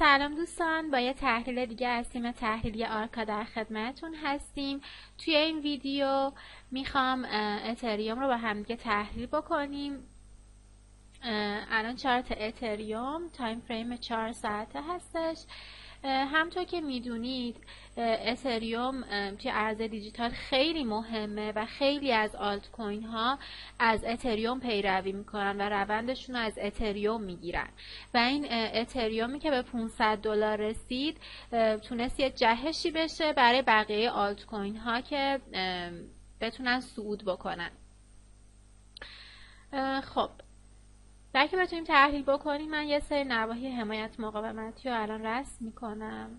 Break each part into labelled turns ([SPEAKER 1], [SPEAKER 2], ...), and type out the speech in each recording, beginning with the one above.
[SPEAKER 1] سلام دوستان، با یه تحلیل دیگه از تیم تحلیلی آرکا در خدمتتون هستیم. توی این ویدیو میخوام اتریوم رو با هم دیگه تحلیل بکنیم. الان چارت اتریوم تایم فریم 4 ساعته هستش. همطور که میدونید اتریوم توی ارز دیجیتال خیلی مهمه و خیلی از آلت کوین ها از اتریوم پیروی میکنن و روندشون رو از اتریوم میگیرن و این اتریومی که به $500 رسید تونست یه جهشی بشه برای بقیه آلت کوین ها که بتونن صعود بکنن. خب برای که بتونیم تحلیل بکنیم من یه سری نواحی حمایت مقاومتی رو الان رسم میکنم.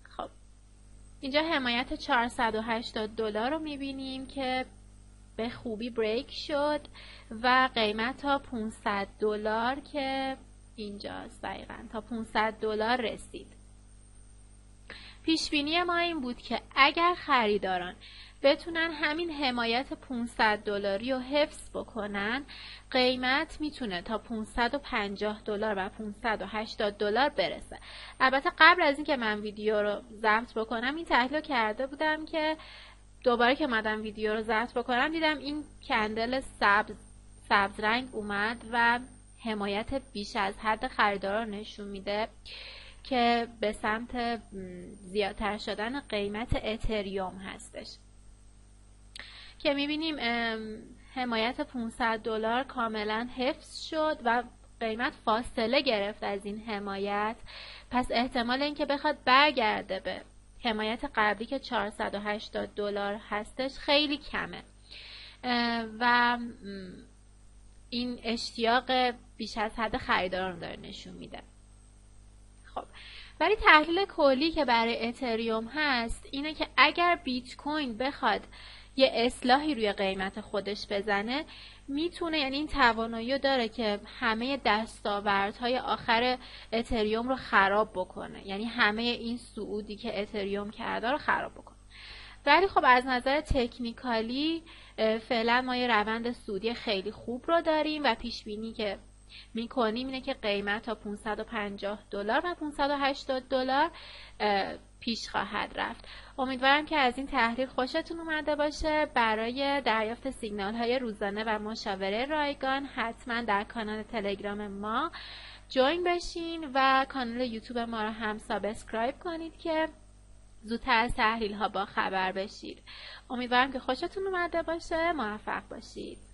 [SPEAKER 1] خب اینجا حمایت $480 رو میبینیم که به خوبی بریک شد و قیمت تا $500 که اینجاست دقیقاً تا $500 رسید. پیشبینی ما این بود که اگر خریداران بتونن همین حمایت $500 رو حفظ بکنن قیمت میتونه تا $550 و $580 برسه. البته قبل از اینکه من ویدیو رو ضبط بکنم این تحلیل کرده بودم که دوباره که اومدم ویدیو رو ضبط بکنم دیدم این کندل سبز رنگ اومد و حمایت بیش از حد خریدارا رو نشون میده که به سمت زیادتر شدن قیمت اتریوم هستش که میبینیم حمایت $500 کاملا حفظ شد و قیمت فاصله گرفت از این حمایت. پس احتمال اینکه بخواد برگرده به حمایت قبلی که $480 هستش خیلی کمه و این اشتیاق بیش از حد خریداران رو داره نشون میده. خب ولی تحلیل کلی که برای اتریوم هست اینه که اگر بیت کوین بخواد یه اصلاحی روی قیمت خودش بزنه میتونه، یعنی این توانایی داره که همه دستاوردهای آخر اتریوم رو خراب بکنه، یعنی همه این صعودی که اتریوم کرده رو خراب بکنه. ولی خب از نظر تکنیکالی فعلا ما یه روند صعودی خیلی خوب رو داریم و پیش بینی که میکنیم اینه که قیمت تا $550 و $580 پیش خواهد رفت. امیدوارم که از این تحلیل خوشتون اومده باشه. برای دریافت سیگنال های روزانه و مشاوره رایگان حتما در کانال تلگرام ما جوین بشین و کانال یوتیوب ما رو هم سابسکرایب کنید که زودتر از تحلیل ها با خبر بشید. امیدوارم که خوشتون اومده باشه. موفق باشید.